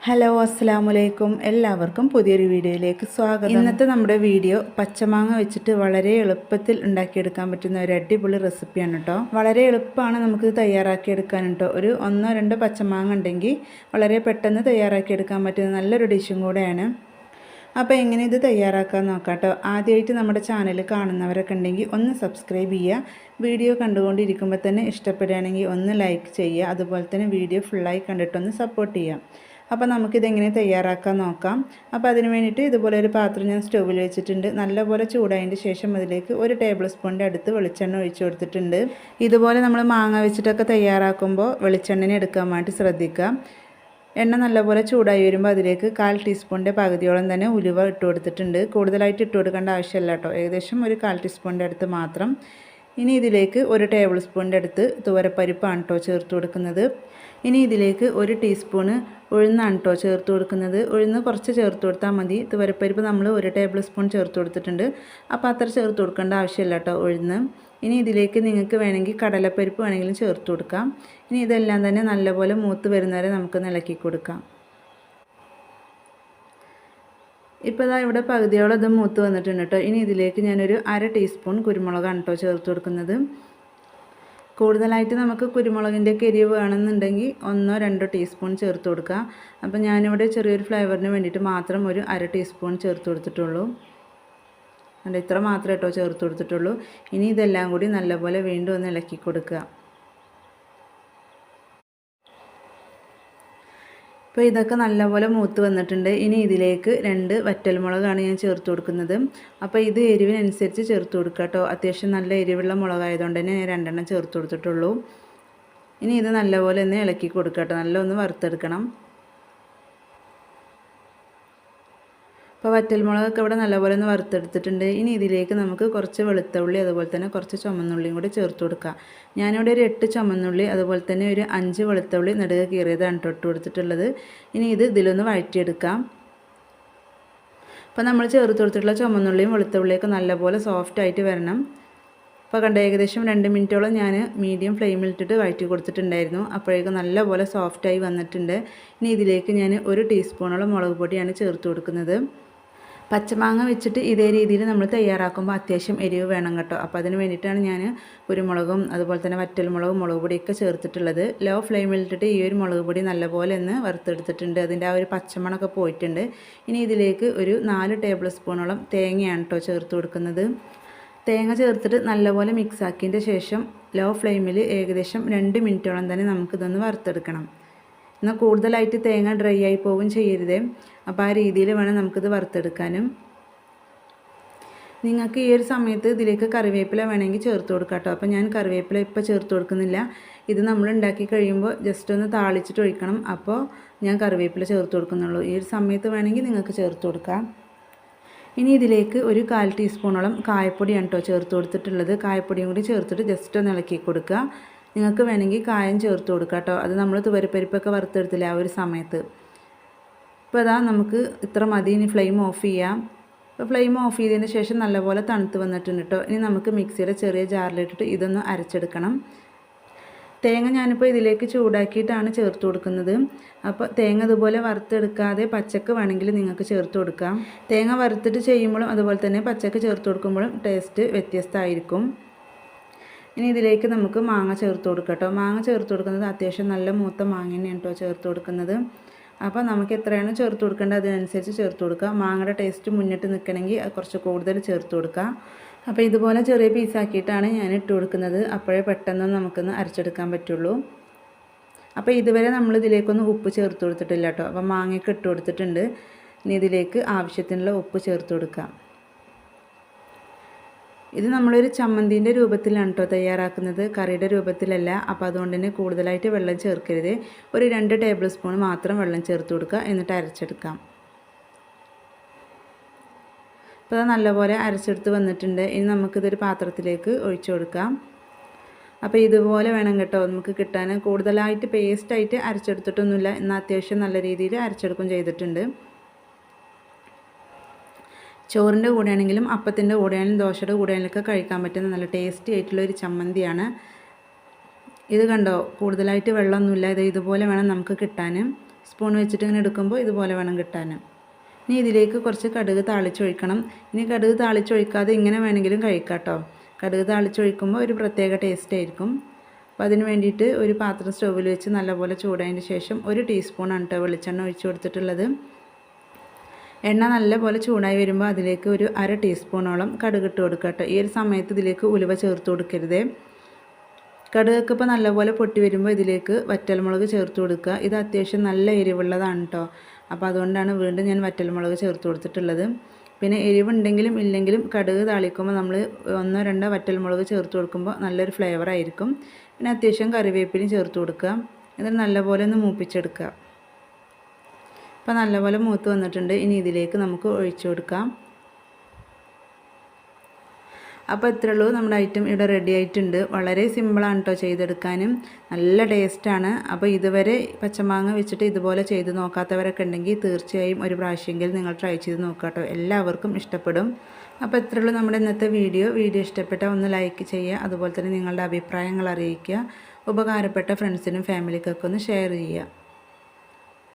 Hello അസ്സലാമലൈക്കും എല്ലാവർക്കും പുതിയൊരു വീഡിയോയിലേക്ക് സ്വാഗതം. ഇന്നത്തെ നമ്മുടെ വീഡിയോ പച്ചമാങ്ങ വെച്ചിട്ട് വളരെ എളുപ്പത്തിൽ ഉണ്ടാക്കിയെടുക്കാൻ പറ്റുന്ന ഒരു അടിപൊളി റെസിപ്പിയാണ് കേട്ടോ. വളരെ എളുപ്പമാണ് നമുക്കിത് തയ്യാറാക്കിയെടുക്കാൻ കേട്ടോ. ഒരു 1-2 പച്ചമാങ്ങ ഉണ്ടെങ്കിൽ വളരെ പെട്ടെന്ന് തയ്യാറാക്കിയെടുക്കാൻ പറ്റുന്ന നല്ലൊരു ഡിഷും കൂടെയാണ്. അപ്പോൾ എങ്ങനെ ഇത് തയ്യാറാക്കാൻ നോക്കാം കേട്ടോ. ആദ്യമായിട്ട് നമ്മുടെ ചാനൽ കാണുന്നവരൊക്കെ ഉണ്ടെങ്കിൽ ഒന്ന് സബ്സ്ക്രൈബ് ചെയ്യുക. വീഡിയോ കണ്ടുകൊണ്ടിരിക്കുമ്പോൾ തന്നെ ഇഷ്ടപ്പെടുകയാണെങ്കിൽ ഒന്ന് ലൈക്ക് ചെയ്യുക. അതുപോലെ തന്നെ വീഡിയോ ഫുള്ളായി കണ്ടിട്ടൊന്ന് സപ്പോർട്ട് ചെയ്യാം. അപ്പോൾ നമുക്കിതെങ്ങനെ തയ്യാറാക്കാൻ നോക്കാം. അപ്പോൾ അതിന് വേണ്ടിയിട്ട് ഇതുപോലെ ഒരു പാത്രം ഞാൻ സ്റ്റൗവിൽ വെച്ചിട്ടുണ്ട്. നല്ലപോലെ ചൂടായതിന് ശേഷം അതിലേക്ക് 1 ടേബിൾ സ്പൂണിൻ്റെ അടുത്ത് വെളിച്ചെണ്ണ ഒഴിച്ച് കൊടുത്തിട്ടുണ്ട്. ഇതുപോലെ നമ്മൾ മാങ്ങ വെച്ചിട്ടൊക്കെ തയ്യാറാക്കുമ്പോൾ വെളിച്ചെണ്ണ എടുക്കാൻ വേണ്ടി ശ്രദ്ധിക്കുക. എണ്ണ നല്ലപോലെ ചൂടായി വരുമ്പോൾ അതിലേക്ക് 1/4 ടീസ്പൂണിൻ്റെ പകുതിയോളം തന്നെ ഉലുവ ഇട്ട് കൊടുത്തിട്ടുണ്ട്. കൂടുതലായിട്ട് ഇട്ട് കൊടുക്കേണ്ട ആവശ്യമില്ല കേട്ടോ. ഏകദേശം ഒരു 1/4 ടീസ്പൂണിൻ്റെ അടുത്ത് മാത്രം. ഇനി ഇതിലേക്ക് 1 ടേബിൾ സ്പൂണിൻ്റെ അടുത്ത് തുവരപ്പരിപ്പാണ് കേട്ടോ ചേർത്ത് കൊടുക്കുന്നത്. ഇനി ഇതിലേക്ക് 1 ടീസ്പൂണ് ഉഴുന്നാണ് കേട്ടോ ചേർത്ത് കൊടുക്കുന്നത്. ഉഴുന്ന് കുറച്ച് ചേർത്ത് കൊടുത്താൽ മതി. തുവരപ്പരിപ്പ് നമ്മൾ 1 ടേബിൾ സ്പൂൺ ചേർത്ത് കൊടുത്തിട്ടുണ്ട്. അപ്പോൾ അത്ര ചേർത്ത് കൊടുക്കേണ്ട ആവശ്യമില്ല കേട്ടോ ഉഴുന്ന്. ഇനി ഇതിലേക്ക് നിങ്ങൾക്ക് വേണമെങ്കിൽ കടലപ്പരിപ്പ് വേണമെങ്കിലും ചേർത്ത് കൊടുക്കാം. ഇനി ഇതെല്ലാം തന്നെ നല്ലപോലെ മൂത്ത് വരുന്നവരെ നമുക്ക് ഇളക്കി കൊടുക്കാം. ഇപ്പോൾ ഇതാ ഇവിടെ പകുതിയോളം ഇത് മൂത്ത് വന്നിട്ടുണ്ട് കേട്ടോ. ഇനി ഇതിലേക്ക് ഞാനൊരു 1/2 ടീസ്പൂൺ കുരുമുളകാണ് കേട്ടോ ചേർത്ത് കൊടുക്കുന്നത്. കൂടുതലായിട്ട് നമുക്ക് കുരുമുളകിൻ്റെ എരിവ് വേണമെന്നുണ്ടെങ്കിൽ 1-2 ടീസ്പൂൺ ചേർത്ത് കൊടുക്കുക. അപ്പോൾ ഞാനിവിടെ ചെറിയൊരു ഫ്ലേവറിന് വേണ്ടിയിട്ട് മാത്രം ഒരു 1/2 ടീസ്പൂൺ ചേർത്ത് കൊടുത്തിട്ടുള്ളൂ. അല്ല, ഇത്ര മാത്രമേ കേട്ടോ ചേർത്ത് കൊടുത്തിട്ടുള്ളൂ. ഇനി ഇതെല്ലാം കൂടി നല്ലപോലെ വീണ്ടും ഒന്ന് ഇളക്കി കൊടുക്കുക. അപ്പോൾ ഇതൊക്കെ നല്ലപോലെ മൂത്ത് വന്നിട്ടുണ്ട്. ഇനി ഇതിലേക്ക് 2 വറ്റൽമുളകാണ് ഞാൻ ചേർത്ത് കൊടുക്കുന്നത്. അപ്പോൾ ഇത് എരിവിനനുസരിച്ച് ചേർത്ത് കൊടുക്കുക കേട്ടോ. അത്യാവശ്യം നല്ല എരിവുള്ള മുളകായതുകൊണ്ട് തന്നെ ഞാൻ 2 എണ്ണം ചേർത്ത് കൊടുത്തിട്ടുള്ളൂ. ഇനി ഇത് നല്ലപോലെ ഒന്ന് ഇളക്കി കൊടുക്കുക കേട്ടോ. നല്ല ഒന്ന് വറുത്തെടുക്കണം. അപ്പോൾ വറ്റൽമുളകൊക്കെ ഇവിടെ നല്ലപോലെ ഒന്ന് വറുത്തെടുത്തിട്ടുണ്ട്. ഇനി ഇതിലേക്ക് നമുക്ക് കുറച്ച് വെളുത്തുള്ളി അതുപോലെ തന്നെ കുറച്ച് ചുമന്നുള്ളിയും കൂടി ചേർത്ത് കൊടുക്കാം. ഞാനിവിടെ ഒരു 8 ചുമന്നുള്ളി അതുപോലെ തന്നെ ഒരു 5 വെളുത്തുള്ളി നെടുകെ കീറിയതാണ് ഇട്ട് കൊടുത്തിട്ടുള്ളത്. ഇനി ഇതിലൊന്ന് വഴറ്റിയെടുക്കാം. അപ്പോൾ നമ്മൾ ചേർത്ത് കൊടുത്തിട്ടുള്ള ചുമന്നുള്ളിയും വെളുത്തുള്ളിയൊക്കെ നല്ലപോലെ സോഫ്റ്റായിട്ട് വരണം. അപ്പോൾ കണ്ട ഏകദേശം 2 മിനിറ്റോളം ഞാൻ മീഡിയം ഫ്ലെയിമിലിട്ടിട്ട് വഴറ്റി കൊടുത്തിട്ടുണ്ടായിരുന്നു. അപ്പോഴേക്കും നല്ലപോലെ സോഫ്റ്റായി വന്നിട്ടുണ്ട്. ഇനി ഇതിലേക്ക് ഞാൻ 1 ടീസ്പൂണോളം മുളക് പൊടിയാണ് ചേർത്ത് കൊടുക്കുന്നത്. പച്ചമാങ്ങ വെച്ചിട്ട് ഇതേ രീതിയിൽ നമ്മൾ തയ്യാറാക്കുമ്പോൾ അത്യാവശ്യം എരിവ് വേണം കേട്ടോ. അപ്പോൾ അതിന് വേണ്ടിയിട്ടാണ് ഞാൻ കുരുമുളകും അതുപോലെ തന്നെ വറ്റൽമുളകും മുളക് പൊടിയൊക്കെ ചേർത്തിട്ടുള്ളത്. ലോ ഫ്ലെയിമിലിട്ടിട്ട് ഈ ഒരു മുളക് പൊടി നല്ലപോലെ ഒന്ന് വറുത്തെടുത്തിട്ടുണ്ട്. അതിൻ്റെ ആ ഒരു പച്ചമണമൊക്കെ പോയിട്ടുണ്ട്. ഇനി ഇതിലേക്ക് ഒരു 4 ടേബിൾ സ്പൂണോളം തേങ്ങയാണ് കേട്ടോ ചേർത്ത് കൊടുക്കുന്നത്. തേങ്ങ ചേർത്തിട്ട് നല്ലപോലെ മിക്സ് ആക്കിയതിൻ്റെ ശേഷം ലോ ഫ്ലെയിമിൽ ഏകദേശം 2 മിനിറ്റോളം തന്നെ നമുക്കിതൊന്ന് വറുത്തെടുക്കണം. എന്നാൽ കൂടുതലായിട്ട് തേങ്ങ ഡ്രൈ ആയി പോകും ചെയ്യരുതേ. അപ്പോൾ ആ രീതിയിൽ വേണം നമുക്കിത് വറുത്തെടുക്കാനും. നിങ്ങൾക്ക് ഈ ഒരു സമയത്ത് ഇതിലേക്ക് കറിവേപ്പില വേണമെങ്കിൽ ചേർത്ത് കൊടുക്കാം കേട്ടോ. അപ്പോൾ ഞാൻ കറിവേപ്പില ഇപ്പോൾ ചേർത്ത് കൊടുക്കുന്നില്ല. ഇത് നമ്മൾ ഉണ്ടാക്കി കഴിയുമ്പോൾ ജസ്റ്റ് ഒന്ന് താളിച്ചിട്ട് ഒഴിക്കണം. അപ്പോൾ ഞാൻ കറിവേപ്പില ചേർത്ത് കൊടുക്കുന്നുള്ളൂ. ഈ ഒരു സമയത്ത് വേണമെങ്കിൽ നിങ്ങൾക്ക് ചേർത്ത് കൊടുക്കാം. ഇനി ഇതിലേക്ക് ഒരു 1/4 ടീസ്പൂണോളം കായപ്പൊടിയാണ് കേട്ടോ ചേർത്ത് കൊടുത്തിട്ടുള്ളത്. കായപ്പൊടിയും കൂടി ചേർത്തിട്ട് ജസ്റ്റ് ഒന്ന് ഇളക്കി കൊടുക്കുക. നിങ്ങൾക്ക് വേണമെങ്കിൽ കായം ചേർത്ത് കൊടുക്കുക കേട്ടോ. അത് നമ്മൾ തുവരപ്പരിപ്പൊക്കെ വറുത്തെടുത്തില്ല ആ ഒരു സമയത്ത്. ഇപ്പോൾ അതാ നമുക്ക് ഇത്ര മതി. ഇനി ഫ്ലെയിം ഓഫ് ചെയ്യാം. അപ്പോൾ ഫ്ലെയിം ഓഫ് ചെയ്തതിന് ശേഷം നല്ലപോലെ തണുത്ത് വന്നിട്ടുണ്ട് കേട്ടോ. ഇനി നമുക്ക് മിക്സിയുടെ ചെറിയ ജാറിലിട്ടിട്ട് ഇതൊന്ന് അരച്ചെടുക്കണം. തേങ്ങ ഞാനിപ്പോൾ ഇതിലേക്ക് ചൂടാക്കിയിട്ടാണ് ചേർത്ത് കൊടുക്കുന്നത്. അപ്പോൾ തേങ്ങ ഇതുപോലെ വറുത്തെടുക്കാതെ പച്ചക്ക് വേണമെങ്കിൽ നിങ്ങൾക്ക് ചേർത്ത് കൊടുക്കാം. തേങ്ങ വറുത്തിട്ട് ചെയ്യുമ്പോഴും അതുപോലെ തന്നെ പച്ചക്ക് ചേർത്ത് കൊടുക്കുമ്പോഴും ടേസ്റ്റ് വ്യത്യസ്തമായിരിക്കും. ഇനി ഇതിലേക്ക് നമുക്ക് മാങ്ങ ചേർത്ത് കൊടുക്കാം കേട്ടോ. മാങ്ങ ചേർത്ത് കൊടുക്കുന്നത് അത്യാവശ്യം നല്ല മൂത്ത മാങ്ങ തന്നെയാണ് കേട്ടോ ചേർത്ത് കൊടുക്കുന്നത്. അപ്പോൾ നമുക്ക് എത്രയാണ് ചേർത്ത് കൊടുക്കേണ്ടത് അതിനനുസരിച്ച് ചേർത്ത് കൊടുക്കുക. മാങ്ങയുടെ ടേസ്റ്റ് മുന്നിട്ട് നിൽക്കണമെങ്കിൽ കുറച്ച് കൂടുതൽ ചേർത്ത് കൊടുക്കുക. അപ്പോൾ ഇതുപോലെ ചെറിയ പീസാക്കിയിട്ടാണ് ഞാൻ ഇട്ട് കൊടുക്കുന്നത്. അപ്പോഴേ പെട്ടെന്ന് നമുക്കൊന്ന് അരച്ചെടുക്കാൻ പറ്റുള്ളൂ. അപ്പോൾ ഇതുവരെ നമ്മൾ ഇതിലേക്കൊന്നും ഉപ്പ് ചേർത്ത് കൊടുത്തിട്ടില്ല കേട്ടോ. അപ്പോൾ മാങ്ങയൊക്കെ ഇട്ട് കൊടുത്തിട്ടുണ്ട്. ഇനി ഇതിലേക്ക് ആവശ്യത്തിനുള്ള ഉപ്പ് ചേർത്ത് കൊടുക്കാം. ഇത് നമ്മളൊരു ചമ്മന്തിൻ്റെ രൂപത്തിലാണ് കേട്ടോ തയ്യാറാക്കുന്നത്, കറിയുടെ രൂപത്തിലല്ല. അപ്പോൾ അതുകൊണ്ട് തന്നെ കൂടുതലായിട്ട് വെള്ളം ചേർക്കരുത്. ഒരു 2 ടേബിൾ സ്പൂൺ മാത്രം വെള്ളം ചേർത്ത് കൊടുക്കുക. എന്നിട്ട് അരച്ചെടുക്കാം. അപ്പോൾ അത് നല്ലപോലെ അരച്ചെടുത്ത് വന്നിട്ടുണ്ട്. ഇനി നമുക്കിതൊരു പാത്രത്തിലേക്ക് ഒഴിച്ചു കൊടുക്കാം. അപ്പോൾ ഇതുപോലെ വേണം കേട്ടോ നമുക്ക് കിട്ടാൻ. കൂടുതലായിട്ട് പേസ്റ്റായിട്ട് അരച്ചെടുത്തിട്ടൊന്നുമില്ല. എന്നാൽ അത്യാവശ്യം നല്ല രീതിയിൽ അരച്ചെടുക്കും ചെയ്തിട്ടുണ്ട്. ചോറിൻ്റെ കൂടെയാണെങ്കിലും അപ്പത്തിൻ്റെ കൂടെയാണെങ്കിലും ദോശയുടെ കൂടെയാണെങ്കിലൊക്കെ കഴിക്കാൻ പറ്റുന്ന നല്ല ടേസ്റ്റി ആയിട്ടുള്ളൊരു ചമ്മന്തിയാണ്. ഇത് കണ്ടോ, കൂടുതലായിട്ട് വെള്ളമൊന്നുമില്ല. ഇതുപോലെ വേണം നമുക്ക് കിട്ടാൻ. സ്പൂൺ വെച്ചിട്ട് ഇങ്ങനെ എടുക്കുമ്പോൾ ഇതുപോലെ വേണം കിട്ടാൻ. ഇനി ഇതിലേക്ക് കുറച്ച് കടുക് താളിച്ചൊഴിക്കണം. ഇനി കടുക് താളിച്ചൊഴിക്കാതെ ഇങ്ങനെ വേണമെങ്കിലും കഴിക്കാം കേട്ടോ. കടുക് താളിച്ചൊഴിക്കുമ്പോൾ ഒരു പ്രത്യേക ടേസ്റ്റ് ആയിരിക്കും. അപ്പോൾ അതിന് വേണ്ടിയിട്ട് ഒരു പാത്രം സ്റ്റൗവിൽ വെച്ച് നല്ലപോലെ ചൂടായതിന് ശേഷം 1 ടീസ്പൂണാണ് കേട്ടോ വെളിച്ചെണ്ണ ഒഴിച്ച് കൊടുത്തിട്ടുള്ളത്. എണ്ണ നല്ലപോലെ ചൂടായി വരുമ്പോൾ അതിലേക്ക് ഒരു 1/2 ടീസ്പൂണോളം കടുക് ഇട്ട് കൊടുക്കുക കേട്ടോ. ഈ ഒരു സമയത്ത് ഇതിലേക്ക് ഉലുവ ചേർത്ത് കൊടുക്കരുത്. കടുകൊക്കെ ഇപ്പോൾ നല്ലപോലെ പൊട്ടി വരുമ്പോൾ ഇതിലേക്ക് വറ്റൽമുളക് ചേർത്ത് കൊടുക്കുക. ഇത് അത്യാവശ്യം നല്ല എരിവുള്ളതാണ് കേട്ടോ. അപ്പോൾ അതുകൊണ്ടാണ് വീണ്ടും ഞാൻ വറ്റൽമുളക് ചേർത്ത് കൊടുത്തിട്ടുള്ളത്. പിന്നെ എരിവുണ്ടെങ്കിലും ഇല്ലെങ്കിലും കടുക് താളിക്കുമ്പോൾ നമ്മൾ 1-2 വറ്റൽമുളക് ചേർത്ത് കൊടുക്കുമ്പോൾ നല്ലൊരു ഫ്ലേവർ ആയിരിക്കും. പിന്നെ അത്യാവശ്യം കറിവേപ്പിലയും ചേർത്ത് കൊടുക്കുക. എന്നിട്ട് നല്ലപോലെ ഒന്ന് മൂപ്പിച്ചെടുക്കുക. അപ്പോൾ നല്ലപോലെ മൂത്ത് വന്നിട്ടുണ്ട്. ഇനി ഇതിലേക്ക് നമുക്ക് ഒഴിച്ചു കൊടുക്കാം. അപ്പോൾ ഇത്രയേ ഉള്ളൂ, നമ്മുടെ ഐറ്റം ഇവിടെ റെഡി ആയിട്ടുണ്ട്. വളരെ സിമ്പിളാണ് കേട്ടോ ചെയ്തെടുക്കാനും, നല്ല ടേസ്റ്റാണ്. അപ്പോൾ ഇതുവരെ പച്ചമാങ്ങ വെച്ചിട്ട് ഇതുപോലെ ചെയ്ത് നോക്കാത്തവരൊക്കെ ഉണ്ടെങ്കിൽ തീർച്ചയായും ഒരു പ്രാവശ്യമെങ്കിലും നിങ്ങൾ ട്രൈ ചെയ്ത് നോക്കുക കേട്ടോ. എല്ലാവർക്കും ഇഷ്ടപ്പെടും. അപ്പോൾ ഇത്രയേ ഉള്ളൂ നമ്മുടെ ഇന്നത്തെ വീഡിയോ ഇഷ്ടപ്പെട്ടാൽ ഒന്ന് ലൈക്ക് ചെയ്യുക. അതുപോലെ തന്നെ നിങ്ങളുടെ അഭിപ്രായങ്ങൾ അറിയിക്കുക. ഉപകാരപ്പെട്ട ഫ്രണ്ട്സിനും ഫാമിലിക്കൊക്കെ ഒന്ന് ഷെയർ ചെയ്യുക.